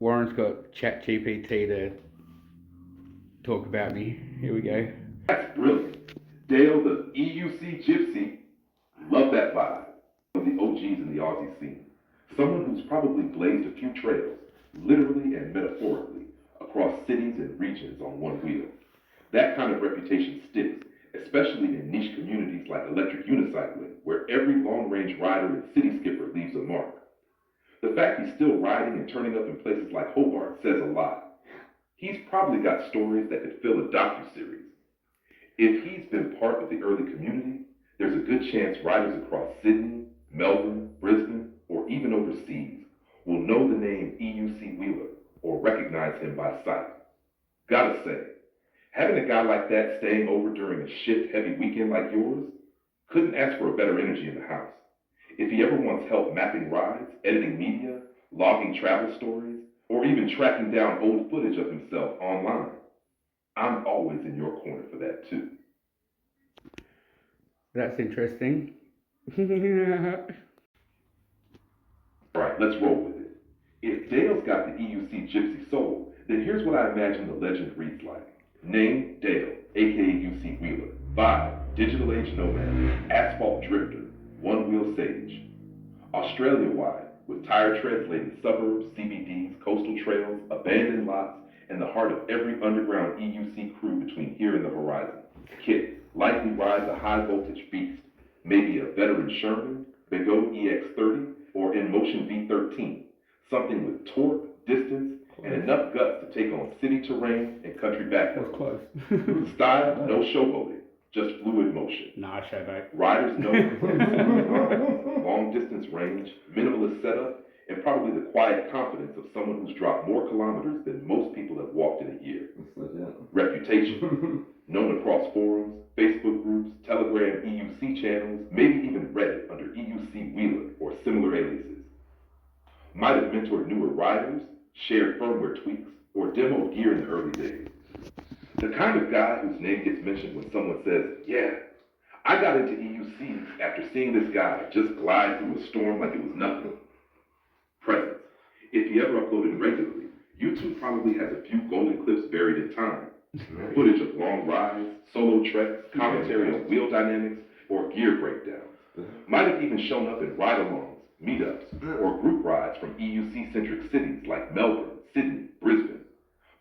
Warren's got ChatGPT to talk about me. Here we go. That's brilliant. Dale, the EUC gypsy, love that vibe. One of the OGs in the Aussie scene. Someone who's probably blazed a few trails, literally and metaphorically, across cities and regions on one wheel. That kind of reputation sticks, especially in niche communities like electric unicycling, where every long-range rider and city skipper leaves a mark. The fact he's still riding and turning up in places like Hobart says a lot. He's probably got stories that could fill a docuseries. If he's been part of the early community, there's a good chance riders across Sydney, Melbourne, Brisbane, or even overseas will know the name EUC Wheeler or recognize him by sight. Gotta say, having a guy like that staying over during a shift-heavy weekend like yours, couldn't ask for a better energy in the house. If he ever wants help mapping rides, editing media, logging travel stories, or even tracking down old footage of himself online, I'm always in your corner for that too. That's interesting. All right, let's roll with it. If Dale's got the EUC Gypsy soul, then here's what I imagine the legend reads like. Name, Dale, aka UC Wheeler. Vibe, digital age nomad, asphalt drifter, one-wheel sage. Australia-wide, with tire treads laid in suburbs, CBDs, coastal trails, abandoned lots, and the heart of every underground EUC crew between here and the horizon. Kit likely rides a high-voltage beast, maybe a veteran Sherman, Begode EX30, or InMotion V13, something with torque, distance, and enough guts to take on city terrain and country backhills. Close. Style, no showboating, just fluid motion. Nah, showboat. Riders know long distance range, minimalist setup, and probably the quiet confidence of someone who's dropped more kilometers than most people have walked in a year. Reputation, known across forums, Facebook groups, Telegram EUC channels, maybe even Reddit under EUC Wheeler or similar aliases. Might have mentored newer riders, shared firmware tweaks, or demoed gear in the early days. The kind of guy whose name gets mentioned when someone says, yeah, I got into EUC after seeing this guy just glide through a storm like it was nothing. Presence. If he ever uploaded regularly, YouTube probably has a few golden clips buried in time. Footage of long rides, solo treks, commentary on wheel dynamics, or gear breakdowns. Might have even shown up in ride-alongs, meetups, or group rides from EUC-centric cities like Melbourne, Sydney, Brisbane.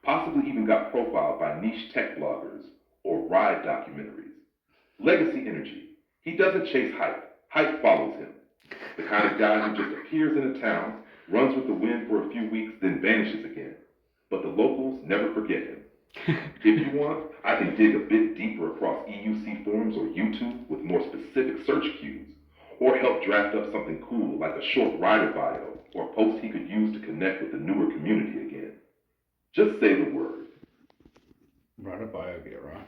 Possibly even got profiled by niche tech bloggers or ride documentaries. Legacy energy. He doesn't chase hype. Hype follows him. The kind of guy who just appears in a town, runs with the wind for a few weeks, then vanishes again. But the locals never forget him. If you want, I can dig a bit deeper across EUC forums or YouTube with more specific search cues, or help draft up something cool like a short rider bio or a post he could use to connect with the newer community again. Just say the word. Right up bio, get it right.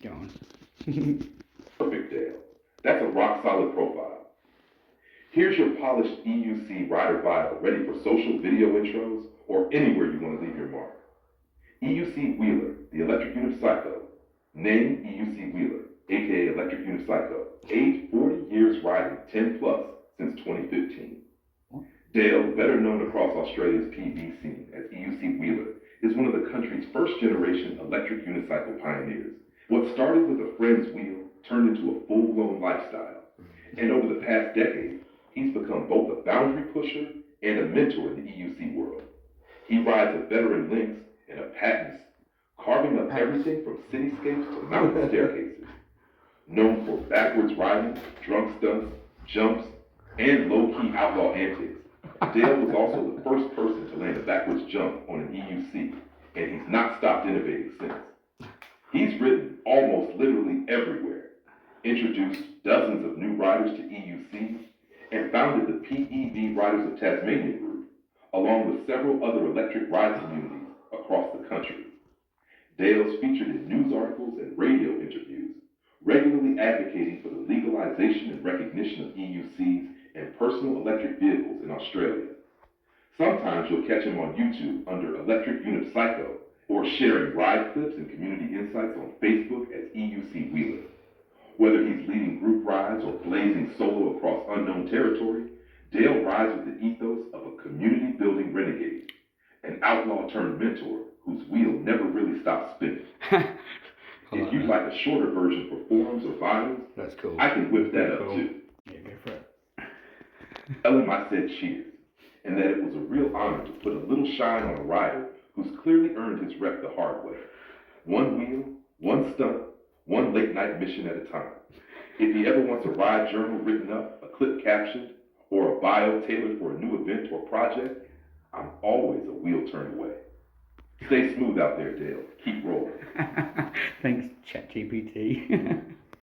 Go on. Perfect, Dale. That's a rock-solid profile. Here's your polished EUC rider bio ready for social video intros or anywhere you want to leave your mark. EUC Wheeler, the electric unicycle. Name EUC Wheeler, aka electric unicycle. Age 40 years riding, 10 plus since 2015. Dale, better known across Australia's PV scene as EUC Wheeler, is one of the country's first-generation electric unicycle pioneers. What started with a friend's wheel turned into a full-blown lifestyle. And over the past decade, he's become both a boundary pusher and a mentor in the EUC world. He rides a veteran Lynx and a Patents, carving up everything from cityscapes to mountain staircases. Known for backwards riding, drunk stunts, jumps, and low-key outlaw antics, Dale was also the first person to land a backwards jump on an EUC, and he's not stopped innovating since. He's ridden almost literally everywhere, introduced dozens of new riders to EUC, and founded the PEV Riders of Tasmania group, along with several other electric ride communities across the country. Dale's featured in news articles and radio interviews, regularly advocating for the legalization and recognition of EUCs and personal electric vehicles in Australia. Sometimes you'll catch him on YouTube under Electric Unit Psycho, or sharing ride clips and community insights on Facebook as EUC Wheeler. Whether he's leading group rides or blazing solo across unknown territory, Dale rides with the ethos of a community-building renegade. outlaw turned mentor whose wheel never really stops spinning. If you'd like a shorter version for forums or vinyls, that's cool. I can whip that up Cool. too. Yeah, go for it. Tell him I said cheers, and that it was a real honor to put a little shine on a rider who's clearly earned his rep the hard way. One wheel, one stunt, one late night mission at a time. If he ever wants a ride journal written up, a clip captioned, or a bio tailored for a new event or project, I'm always a wheel turned away. Stay smooth out there, Dale. Keep rolling. Thanks, ChatGPT.